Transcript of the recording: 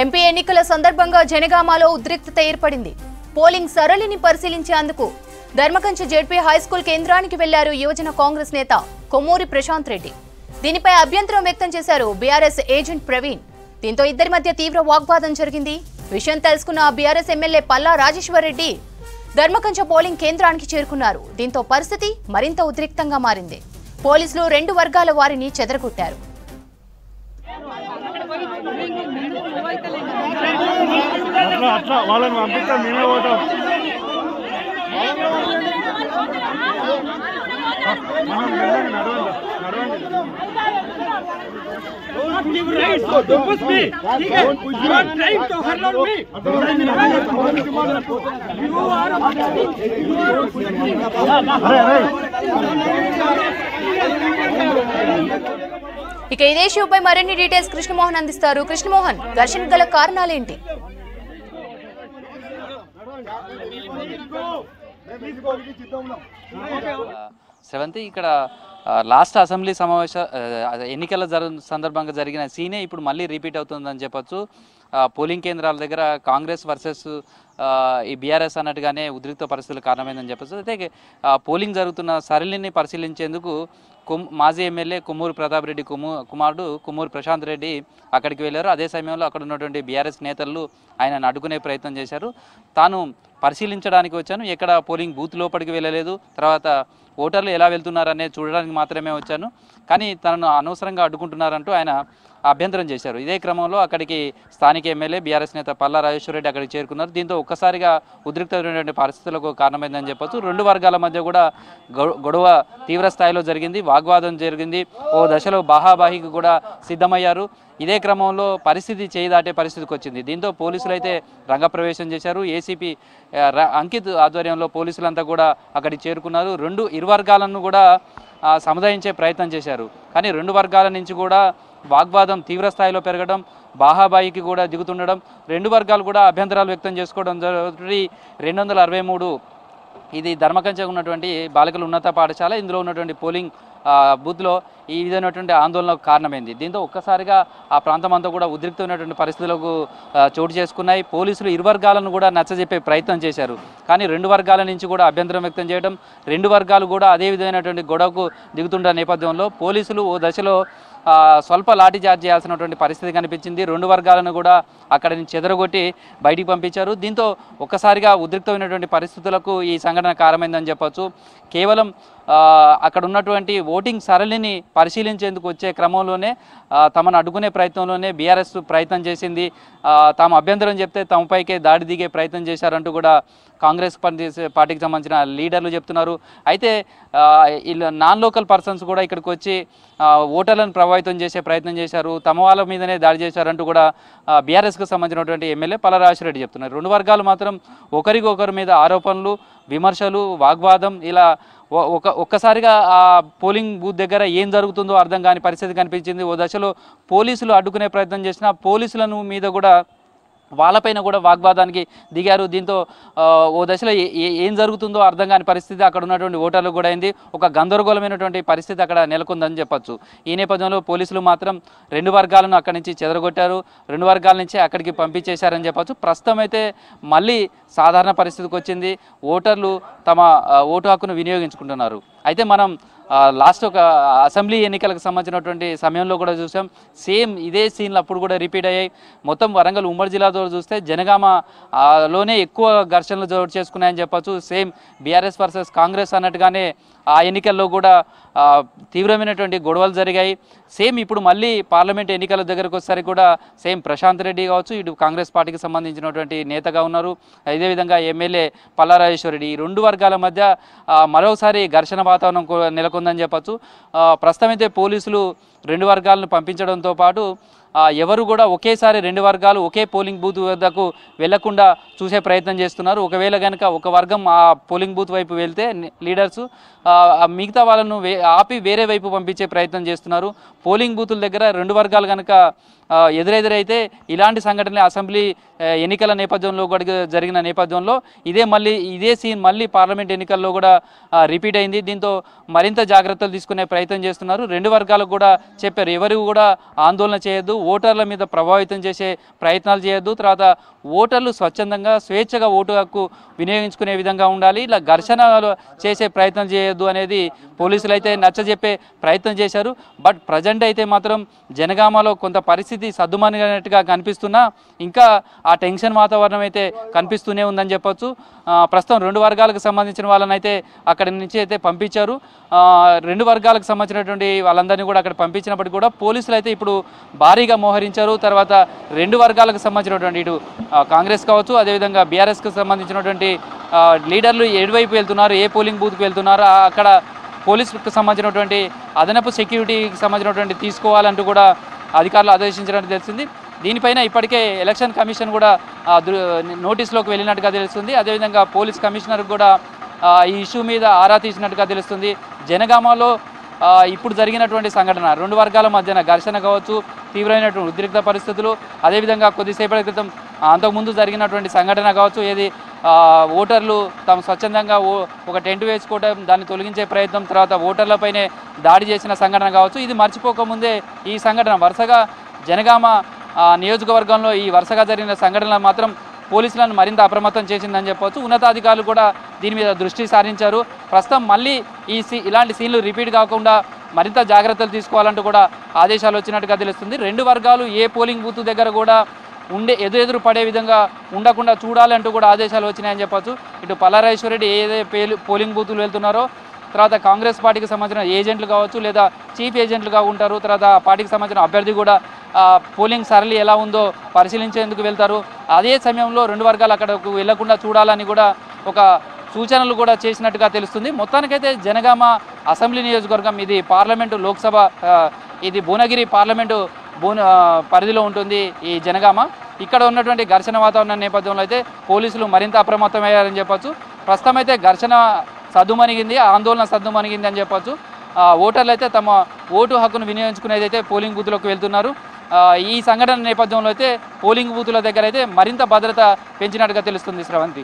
MP ఎన్నికల సందర్భంగా జనగామలో ఉద్రిక్తత ఏర్పడింది. పోలింగ్ సరళిని పరిశీలించేందుకు ధర్మకంచి జెడ్పీ హైస్కూల్ కేంద్రానికి వెళ్లారు యువజన కాంగ్రెస్ నేత కొమ్మూరి ప్రశాంత్ రెడ్డి. దీనిపై అభ్యంతరం వ్యక్తం చేశారు బీఆర్ఎస్ ఏజెంట్ ప్రవీణ్. దీంతో ఇద్దరి మధ్య తీవ్ర వాగ్వాదం జరిగింది. విషయం తెలుసుకున్న BRS MLA Palla Rajeshwar Reddy Dharmakancha polling కేంద్రానికి చేరుకున్నారు. దీంతో పరిస్థితి మరింత ఉద్రిక్తంగా మారింది. పోలీసులు రెండు వర్గాల వారిని చెదరగొట్టారు. ఇక ఇదే ఇష్యూపై మరిన్ని డీటెయిల్స్ కృష్ణమోహన్ అందిస్తారు. కృష్ణమోహన్, ఘర్షణ గల కారణాలేంటి? సెవెంత్ ఇక్కడ లాస్ట్ అసెంబ్లీ సమావేశ ఎన్నికల సందర్భంగా జరిగిన సీనే ఇప్పుడు మళ్ళీ రిపీట్ అవుతుందని చెప్పొచ్చు. పోలింగ్ కేంద్రాల దగ్గర కాంగ్రెస్ వర్సెస్ ఈ బీఆర్ఎస్ అన్నట్టుగానే ఉద్రిక్త పరిస్థితులు కారణమైందని చెప్పచ్చు. అయితే పోలింగ్ జరుగుతున్న సరళిని పరిశీలించేందుకు మాజీ ఎమ్మెల్యే కొమ్మూరు ప్రతాప్ రెడ్డి కుమారుడు కొమ్మూరు ప్రశాంత్ రెడ్డి అక్కడికి వెళ్ళారు. అదే సమయంలో అక్కడ ఉన్నటువంటి బీఆర్ఎస్ నేతలు ఆయనను అడ్డుకునే ప్రయత్నం చేశారు. తాను పరిశీలించడానికి వచ్చాను, ఎక్కడ పోలింగ్ బూత్ లోపలికి వెళ్ళలేదు, తర్వాత ఓటర్లు ఎలా వెళ్తున్నారనే చూడడానికి మాత్రమే వచ్చాను, కానీ తనను అనవసరంగా అడ్డుకుంటున్నారంటూ ఆయన అభ్యంతరం చేశారు. ఇదే క్రమంలో అక్కడికి స్థానిక ఎమ్మెల్యే బీఆర్ఎస్ నేత పల్లా రాజేశ్వర్ రెడ్డి అక్కడికి చేరుకున్నారు. దీంతో ఒక్కసారిగా ఉద్రిక్తమైనటువంటి పరిస్థితులకు కారణమైందని చెప్పొచ్చు. రెండు వర్గాల మధ్య కూడా గొడవ తీవ్ర స్థాయిలో జరిగింది, వాగ్వాదం జరిగింది. ఓ దశలో బాహాబాహికి కూడా సిద్ధమయ్యారు. ఇదే క్రమంలో పరిస్థితి చేయి దాటే పరిస్థితికి వచ్చింది. దీంతో పోలీసులు అయితే రంగప్రవేశం చేశారు. ఏసీపీ అంకిత్ ఆధ్వర్యంలో పోలీసులంతా కూడా అక్కడికి చేరుకున్నారు. ఇరు వర్గాలను కూడా సముదాయించే ప్రయత్నం చేశారు. కానీ రెండు వర్గాల నుంచి కూడా వాగ్వాదం తీవ్ర స్థాయిలో పెరగడం, బాహాబాయికి కూడా దిగుతుండడం, రెండు వర్గాలు కూడా అభ్యంతరాలు వ్యక్తం చేసుకోవడం జరుగుతుంది. 263 ఇది ధర్మకంచ ఉన్నటువంటి బాలికల ఉన్నత పాఠశాల. ఇందులో ఉన్నటువంటి పోలింగ్ బూత్లో ఈ విధమైనటువంటి ఆందోళనకు కారణమైంది. దీంతో ఒక్కసారిగా ఆ ప్రాంతం అంతా కూడా ఉద్రిక్తమైనటువంటి పరిస్థితులకు చోటు చేసుకున్నాయి. పోలీసులు ఇరు వర్గాలను కూడా నచ్చజెప్పే ప్రయత్నం చేశారు. కానీ రెండు వర్గాల నుంచి కూడా అభ్యంతరం వ్యక్తం చేయడం, రెండు వర్గాలు కూడా అదే విధమైనటువంటి గొడవకు దిగుతున్న నేపథ్యంలో పోలీసులు ఓ దశలో స్వల్ప లాఠీ చార్జ్ చేయాల్సినటువంటి పరిస్థితి కనిపించింది. రెండు వర్గాలను కూడా అక్కడి నుంచి చెదరగొట్టి బయటికి పంపించారు. దీంతో ఒక్కసారిగా ఉద్రిక్తమైనటువంటి పరిస్థితులకు ఈ సంఘటన కారణమైందని చెప్పొచ్చు. కేవలం అక్కడ ఉన్నటువంటి ఓటింగ్ సరళిని పరిశీలించేందుకు వచ్చే క్రమంలోనే తమను అడ్డుకునే ప్రయత్నంలోనే బీఆర్ఎస్ ప్రయత్నం చేసింది. తాము అభ్యంతరం చెప్తే తమపైకే దాడి దిగే ప్రయత్నం చేశారంటూ కూడా కాంగ్రెస్ పార్టీకి సంబంధించిన లీడర్లు చెప్తున్నారు. అయితే ఇలా నాన్ లోకల్ పర్సన్స్ కూడా ఇక్కడికి వచ్చి ఓటర్లను ప్రభావితం చేసే ప్రయత్నం చేశారు, తమ వాళ్ళ మీదనే దాడి చేశారంటూ కూడా బీఆర్ఎస్కు సంబంధించినటువంటి ఎమ్మెల్యే పల్లా రాజేశ్వర్ రెడ్డి చెప్తున్నారు. రెండు వర్గాలు మాత్రం ఒకరికొకరి మీద ఆరోపణలు, విమర్శలు, వాగ్వాదం ఇలా ఒక్కసారిగా ఆ పోలింగ్ బూత్ దగ్గర ఏం జరుగుతుందో అర్థం కాని పరిస్థితి కనిపించింది. ఓ దశలో పోలీసులు అడ్డుకునే ప్రయత్నం చేసిన పోలీసులను మీద కూడా వాళ్ళపైన కూడా వాగ్వాదానికి దిగారు. దీంతో ఓ దశలో ఏం జరుగుతుందో అర్థం కాని పరిస్థితి అక్కడ ఉన్నటువంటి ఓటర్లకు కూడా అయింది. ఒక గందరగోళమైనటువంటి పరిస్థితి అక్కడ నెలకొందని చెప్పొచ్చు. ఈ నేపథ్యంలో పోలీసులు మాత్రం రెండు వర్గాలను అక్కడి నుంచి చెదరగొట్టారు, రెండు వర్గాల నుంచి అక్కడికి పంపించేశారని చెప్పొచ్చు. ప్రస్తుతం అయితే మళ్ళీ సాధారణ పరిస్థితికి వచ్చింది. ఓటర్లు తమ ఓటు హక్కును వినియోగించుకుంటున్నారు. అయితే మనం లాస్ట్ ఒక అసెంబ్లీ ఎన్నికలకు సంబంధించినటువంటి సమయంలో కూడా చూసాం, సేమ్ ఇదే సీన్లు అప్పుడు కూడా రిపీట్ అయ్యాయి. మొత్తం వరంగల్ ఉమ్మడి జిల్లాతో చూస్తే జనగామలోనే ఎక్కువ ఘర్షణలు చోటు చేసుకున్నాయని చెప్పొచ్చు. సేమ్ బీఆర్ఎస్ వర్సెస్ కాంగ్రెస్ అన్నట్టుగానే ఆ ఎన్నికల్లో కూడా తీవ్రమైనటువంటి గొడవలు జరిగాయి. సేమ్ ఇప్పుడు మళ్ళీ పార్లమెంట్ ఎన్నికల దగ్గరకు వచ్చేసరికి కూడా సేమ్ ప్రశాంత్ రెడ్డి కావచ్చు, ఇటు కాంగ్రెస్ పార్టీకి సంబంధించినటువంటి నేతగా ఉన్నారు, అదేవిధంగా ఎమ్మెల్యే పల్లా రాజేశ్వర్ రెడ్డి, ఈ రెండు వర్గాల మధ్య మరోసారి ఘర్షణ వాతావరణం నెలకొందని చెప్పచ్చు. ప్రస్తుతం అయితే పోలీసులు రెండు వర్గాలను పంపించడంతో పాటు ఎవరు కూడా ఒకేసారి రెండు వర్గాలు ఒకే పోలింగ్ బూత్ వద్దకు వెళ్లకుండా చూసే ప్రయత్నం చేస్తున్నారు. ఒకవేళ కనుక ఒక వర్గం ఆ పోలింగ్ బూత్ వైపు వెళ్తే లీడర్స్ మిగతా వాళ్ళను ఆపి వేరే వైపు పంపించే ప్రయత్నం చేస్తున్నారు. పోలింగ్ బూతుల దగ్గర రెండు వర్గాలు కనుక ఎదురైతే ఇలాంటి సంఘటనలు అసెంబ్లీ ఎన్నికల నేపథ్యంలో కూడా జరిగిన నేపథ్యంలో ఇదే సీన్ మళ్ళీ పార్లమెంట్ ఎన్నికల్లో కూడా రిపీట్ అయింది. దీంతో మరింత జాగ్రత్తలు తీసుకునే ప్రయత్నం చేస్తున్నారు. రెండు వర్గాలకు కూడా చెప్పారు. ఎవరు కూడా ఆందోళన చేయొద్దు, ఓటర్ల మీద ప్రభావితం చేసే ప్రయత్నాలు చేయొద్దు, తర్వాత ఓటర్లు స్వచ్ఛందంగా స్వేచ్ఛగా ఓటు హక్కు వినియోగించుకునే విధంగా ఉండాలి, ఇలా ఘర్షణలు చేసే ప్రయత్నం చేయొద్దు అనేది పోలీసులు అయితే నచ్చజెప్పే ప్రయత్నం చేశారు. బట్ ప్రజెంట్ అయితే మాత్రం జనగామలో కొంత పరిస్థితి సద్దుమణిగినట్టుగా కనిపిస్తున్నా ఇంకా ఆ టెన్షన్ వాతావరణం అయితే కనిపిస్తూనే ఉందని చెప్పొచ్చు. ప్రస్తుతం 2 వర్గాలకు సంబంధించిన వాళ్ళని అయితే అక్కడి నుంచి అయితే పంపించారు. 2 వర్గాలకు సంబంధించినటువంటి వాళ్ళందరినీ కూడా అక్కడ పంపించినప్పటికీ కూడా పోలీసులు అయితే ఇప్పుడు భారీగా మోహరించారు. తర్వాత 2 వర్గాలకు సంబంధించినటువంటి ఇటు కాంగ్రెస్ కావచ్చు, అదేవిధంగా బీఆర్ఎస్కి సంబంధించినటువంటి లీడర్లు ఎటువైపు వెళ్తున్నారు, ఏ పోలింగ్ బూత్కి వెళ్తున్నారో అక్కడ పోలీసులకు సంబంధించినటువంటి అదనపు సెక్యూరిటీకి సంబంధించినటువంటి తీసుకోవాలంటూ కూడా అధికారులు ఆదేశించినట్టు తెలిసింది. దీనిపైన ఇప్పటికే ఎలక్షన్ కమిషన్ కూడా నోటీసులోకి వెళ్ళినట్టుగా తెలుస్తుంది. అదేవిధంగా పోలీస్ కమిషనర్ కూడా ఈ ఇష్యూ మీద ఆరా తీసినట్టుగా తెలుస్తుంది. జనగామలో ఇప్పుడు జరిగినటువంటి సంఘటన 2 వర్గాల మధ్యన ఘర్షణ కావచ్చు, తీవ్రమైనటువంటి ఉద్రిక్త పరిస్థితులు, అదేవిధంగా కొద్దిసేపటి క్రితం అంతకుముందు జరిగినటువంటి సంఘటన కావచ్చు, ఏది ఓటర్లు తాము స్వచ్ఛందంగా ఒక టెంట్ వేసుకోవడం, దాన్ని తొలగించే ప్రయత్నం, తర్వాత ఓటర్లపైనే దాడి చేసిన సంఘటన కావచ్చు, ఇది మర్చిపోకముందే ఈ సంఘటన వరుసగా జనగామ నియోజకవర్గంలో ఈ వరుసగా జరిగిన సంఘటనలు మాత్రం పోలీసులను మరింత అప్రమత్తం చేసిందని చెప్పవచ్చు. ఉన్నతాధికారులు కూడా దీని మీద దృష్టి సారించారు. ప్రస్తుతం మళ్ళీ ఇలాంటి సీన్లు రిపీట్ కాకుండా మరింత జాగ్రత్తలు తీసుకోవాలంటూ కూడా ఆదేశాలు వచ్చినట్టుగా తెలుస్తుంది. 2 వర్గాలు ఏ పోలింగ్ బూత్ దగ్గర కూడా ఎదురు పడే విధంగా ఉండకుండా చూడాలంటూ కూడా ఆదేశాలు వచ్చినాయని చెప్పొచ్చు. ఇటు పల్లారాజేశ్వరరెడ్డి ఏదైతే పోలింగ్ బూతులు వెళ్తున్నారో, తర్వాత కాంగ్రెస్ పార్టీకి సంబంధించిన ఏజెంట్లు కావచ్చు, లేదా చీఫ్ ఏజెంట్లుగా ఉంటారు, తర్వాత పార్టీకి సంబంధించిన అభ్యర్థి కూడా పోలింగ్ సరళి ఎలా ఉందో పరిశీలించేందుకు వెళ్తారు. అదే సమయంలో 2 వర్గాలు అక్కడకు వెళ్లకుండా చూడాలని కూడా ఒక సూచనలు కూడా చేసినట్టుగా తెలుస్తుంది. మొత్తానికైతే జనగామ అసెంబ్లీ నియోజకవర్గం ఇది పార్లమెంటు లోక్సభ, ఇది భువనగిరి పార్లమెంటు పరిధిలో ఉంటుంది ఈ జనగామ. ఇక్కడ ఉన్నటువంటి ఘర్షణ వాతావరణం నేపథ్యంలో అయితే పోలీసులు మరింత అప్రమత్తమయ్యారని చెప్పొచ్చు. ప్రస్తుతం అయితే ఘర్షణ సద్దుమణిగింది, ఆందోళన సద్దుమణిగింది అని చెప్పొచ్చు. ఓటర్లు అయితే తమ ఓటు హక్కును వినియోగించుకునేది అయితే పోలింగ్ బూత్లోకి వెళ్తున్నారు. ఈ సంఘటన నేపథ్యంలో అయితే పోలింగ్ బూతుల దగ్గర అయితే మరింత భద్రత పెంచినట్టుగా తెలుస్తుంది. శ్రవంతి.